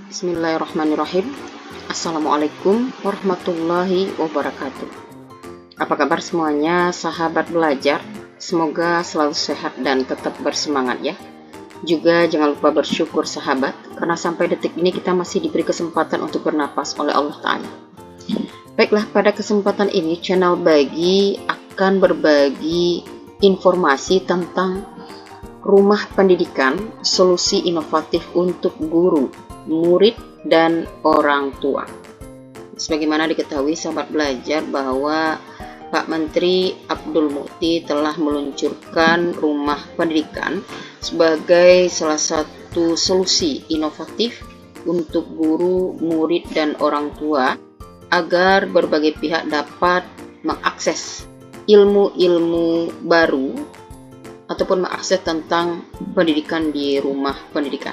Bismillahirrahmanirrahim. Assalamualaikum warahmatullahi wabarakatuh. Apa kabar semuanya, sahabat belajar? Semoga selalu sehat dan tetap bersemangat ya. Juga jangan lupa bersyukur sahabat, karena sampai detik ini kita masih diberi kesempatan untuk bernapas oleh Allah Ta'ala. Baiklah, pada kesempatan ini channel Bagi akan berbagi informasi tentang rumah pendidikan, solusi inovatif untuk guru, murid, dan orang tua. Sebagaimana diketahui sahabat belajar bahwa Pak Menteri Abdul Mukti telah meluncurkan rumah pendidikan sebagai salah satu solusi inovatif untuk guru, murid, dan orang tua agar berbagai pihak dapat mengakses ilmu-ilmu baru ataupun mengakses tentang pendidikan di rumah pendidikan.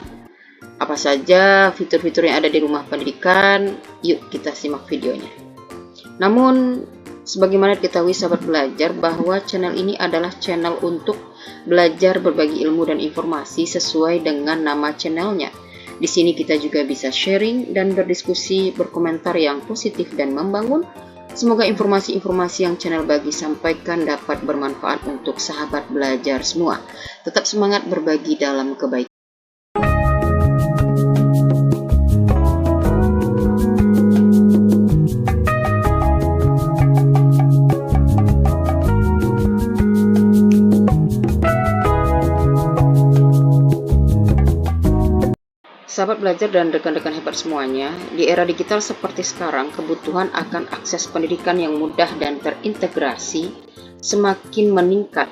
Apa saja fitur-fitur yang ada di rumah pendidikan? Yuk kita simak videonya. Namun, sebagaimana diketahui sahabat belajar bahwa channel ini adalah channel untuk belajar berbagi ilmu dan informasi sesuai dengan nama channelnya. Di sini kita juga bisa sharing dan berdiskusi, berkomentar yang positif dan membangun. Semoga informasi-informasi yang channel Bagi sampaikan dapat bermanfaat untuk sahabat belajar semua. Tetap semangat berbagi dalam kebaikan. Sahabat belajar dan rekan-rekan hebat semuanya, di era digital seperti sekarang, kebutuhan akan akses pendidikan yang mudah dan terintegrasi semakin meningkat.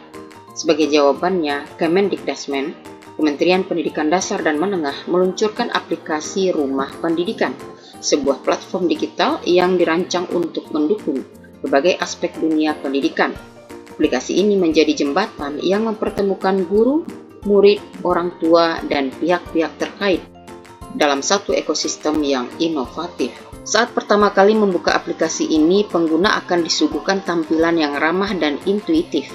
Sebagai jawabannya, Kemendikdasmen, Kementerian Pendidikan Dasar dan Menengah, meluncurkan aplikasi Rumah Pendidikan, sebuah platform digital yang dirancang untuk mendukung berbagai aspek dunia pendidikan. Aplikasi ini menjadi jembatan yang mempertemukan guru, murid, orang tua, dan pihak-pihak terkait dalam satu ekosistem yang inovatif. Saat pertama kali membuka aplikasi ini, pengguna akan disuguhkan tampilan yang ramah dan intuitif.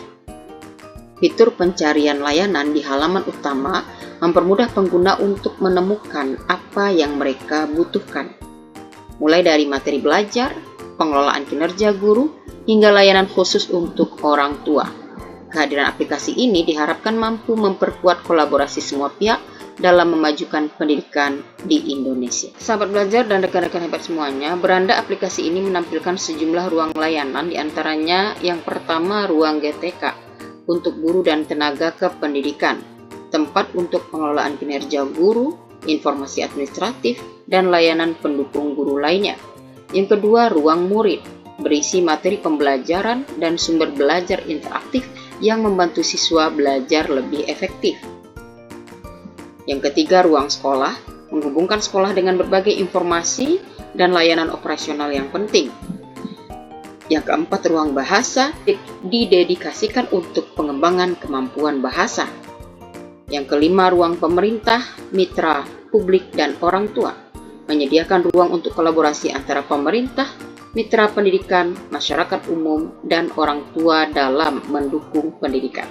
Fitur pencarian layanan di halaman utama mempermudah pengguna untuk menemukan apa yang mereka butuhkan. Mulai dari materi belajar, pengelolaan kinerja guru, hingga layanan khusus untuk orang tua. Kehadiran aplikasi ini diharapkan mampu memperkuat kolaborasi semua pihak dalam memajukan pendidikan di Indonesia. Sahabat belajar dan rekan-rekan hebat semuanya, beranda aplikasi ini menampilkan sejumlah ruang layanan, diantaranya yang pertama ruang GTK untuk guru dan tenaga kependidikan, tempat untuk pengelolaan kinerja guru, informasi administratif, dan layanan pendukung guru lainnya. Yang kedua, ruang murid, berisi materi pembelajaran dan sumber belajar interaktif yang membantu siswa belajar lebih efektif. Yang ketiga, ruang sekolah, menghubungkan sekolah dengan berbagai informasi dan layanan operasional yang penting. Yang keempat, ruang bahasa, didedikasikan untuk pengembangan kemampuan bahasa. Yang kelima, ruang pemerintah, mitra, publik, dan orang tua, menyediakan ruang untuk kolaborasi antara pemerintah, mitra pendidikan, masyarakat umum, dan orang tua dalam mendukung pendidikan.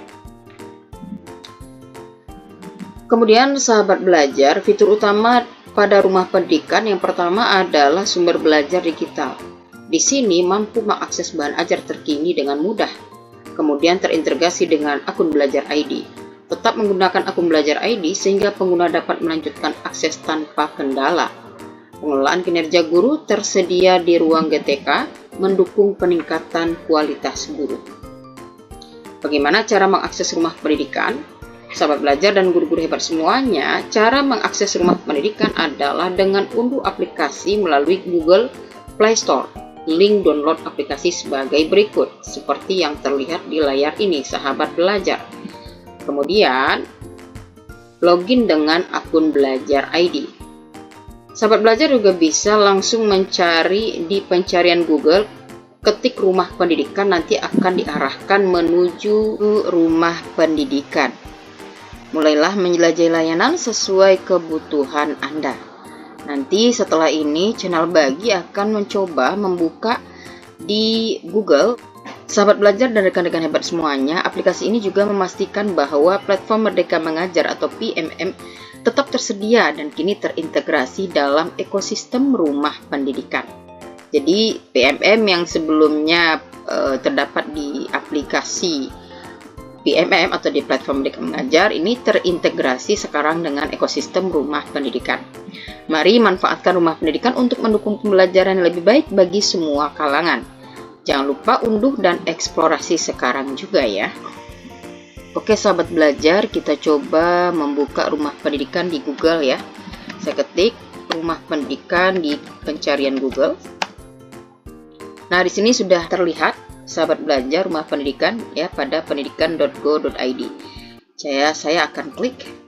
Kemudian sahabat belajar, fitur utama pada rumah pendidikan yang pertama adalah sumber belajar digital. Di sini mampu mengakses bahan ajar terkini dengan mudah. Kemudian terintegrasi dengan akun belajar ID. Tetap menggunakan akun belajar ID sehingga pengguna dapat melanjutkan akses tanpa kendala. Pengelolaan kinerja guru tersedia di ruang GTK, mendukung peningkatan kualitas guru. Bagaimana cara mengakses rumah pendidikan? Sahabat belajar dan guru-guru hebat semuanya, cara mengakses rumah pendidikan adalah dengan unduh aplikasi melalui Google Play Store. Link download aplikasi sebagai berikut, seperti yang terlihat di layar ini, sahabat belajar. Kemudian, login dengan akun belajar ID. Sahabat belajar juga bisa langsung mencari di pencarian Google, ketik rumah pendidikan, nanti akan diarahkan menuju rumah pendidikan. Mulailah menjelajahi layanan sesuai kebutuhan Anda. Nanti setelah ini channel Bagi akan mencoba membuka di Google Sahabat belajar dan rekan-rekan hebat semuanya, aplikasi ini juga memastikan bahwa platform Merdeka Mengajar atau PMM tetap tersedia dan kini terintegrasi dalam ekosistem rumah pendidikan. Jadi PMM yang sebelumnya terdapat di aplikasi PMM atau di platform Merdeka Mengajar ini terintegrasi sekarang dengan ekosistem rumah pendidikan. Mari manfaatkan rumah pendidikan untuk mendukung pembelajaran yang lebih baik bagi semua kalangan. Jangan lupa unduh dan eksplorasi sekarang juga ya. Oke sahabat belajar, kita coba membuka rumah pendidikan di Google ya. Saya ketik rumah pendidikan di pencarian Google. Nah, di sini sudah terlihat sahabat belajar rumah pendidikan ya pada pendidikan.go.id. Saya akan klik.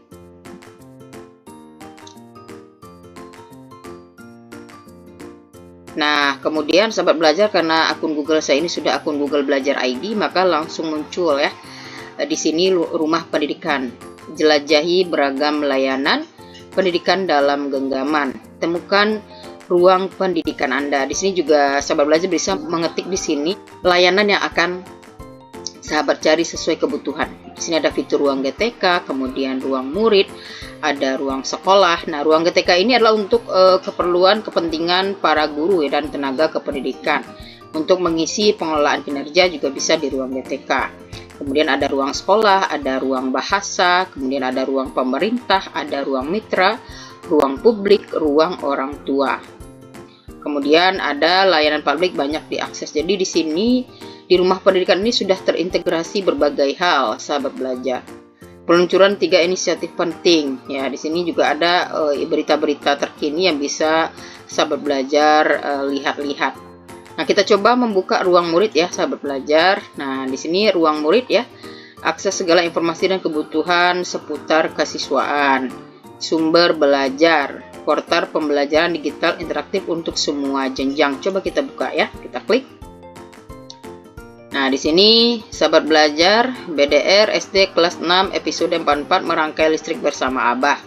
Nah, kemudian sahabat belajar, karena akun Google saya ini sudah akun Google Belajar ID, maka langsung muncul ya di sini rumah pendidikan. Jelajahi beragam layanan pendidikan dalam genggaman. Temukan ruang pendidikan Anda. Di sini juga sahabat belajar bisa mengetik di sini layanan yang akan sahabat cari sesuai kebutuhan. Di sini ada fitur ruang GTK, kemudian ruang murid, ada ruang sekolah. Nah, ruang GTK ini adalah untuk keperluan kepentingan para guru dan tenaga kependidikan. Untuk mengisi pengelolaan kinerja juga bisa di ruang GTK. Kemudian ada ruang sekolah, ada ruang bahasa, kemudian ada ruang pemerintah, ada ruang mitra, ruang publik, ruang orang tua. Kemudian ada layanan publik banyak diakses. Jadi di sini di rumah pendidikan ini sudah terintegrasi berbagai hal, sahabat belajar. Peluncuran 3 inisiatif penting. Ya, di sini juga ada berita-berita terkini yang bisa sahabat belajar lihat-lihat. Nah, kita coba membuka ruang murid ya, sahabat belajar. Nah, di sini ruang murid ya. Akses segala informasi dan kebutuhan seputar kesiswaan. Sumber belajar. Portal pembelajaran digital interaktif untuk semua jenjang. Coba kita buka ya. Kita klik. Nah, di sini sahabat belajar BDR SD kelas 6 episode 44 merangkai listrik bersama Abah.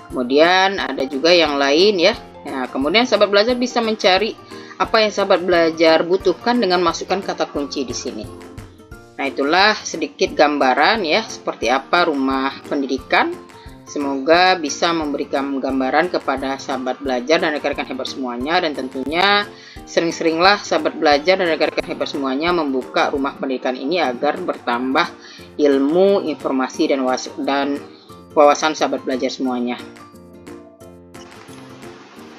Kemudian ada juga yang lain ya. Nah, kemudian sahabat belajar bisa mencari apa yang sahabat belajar butuhkan dengan masukkan kata kunci di sini. Nah, itulah sedikit gambaran ya seperti apa rumah pendidikan. Semoga bisa memberikan gambaran kepada sahabat belajar dan rekan-rekan hebat semuanya, dan tentunya sering-seringlah sahabat belajar dan rekan-rekan hebat semuanya membuka rumah pendidikan ini agar bertambah ilmu, informasi, dan wawasan sahabat belajar semuanya.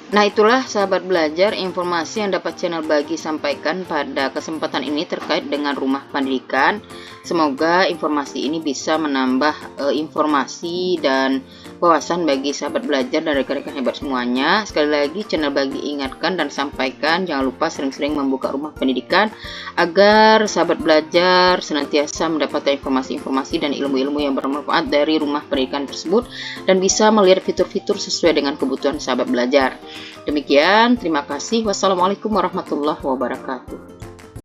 Nah, itulah sahabat belajar informasi yang dapat channel Bagi sampaikan pada kesempatan ini terkait dengan rumah pendidikan. Semoga informasi ini bisa menambah informasi dan wawasan bagi sahabat belajar dan rekan-rekan hebat semuanya. Sekali lagi channel Bagi ingatkan dan sampaikan, jangan lupa sering-sering membuka rumah pendidikan agar sahabat belajar senantiasa mendapatkan informasi-informasi dan ilmu-ilmu yang bermanfaat dari rumah pendidikan tersebut dan bisa melihat fitur-fitur sesuai dengan kebutuhan sahabat belajar. Demikian, terima kasih. Wassalamualaikum warahmatullahi wabarakatuh.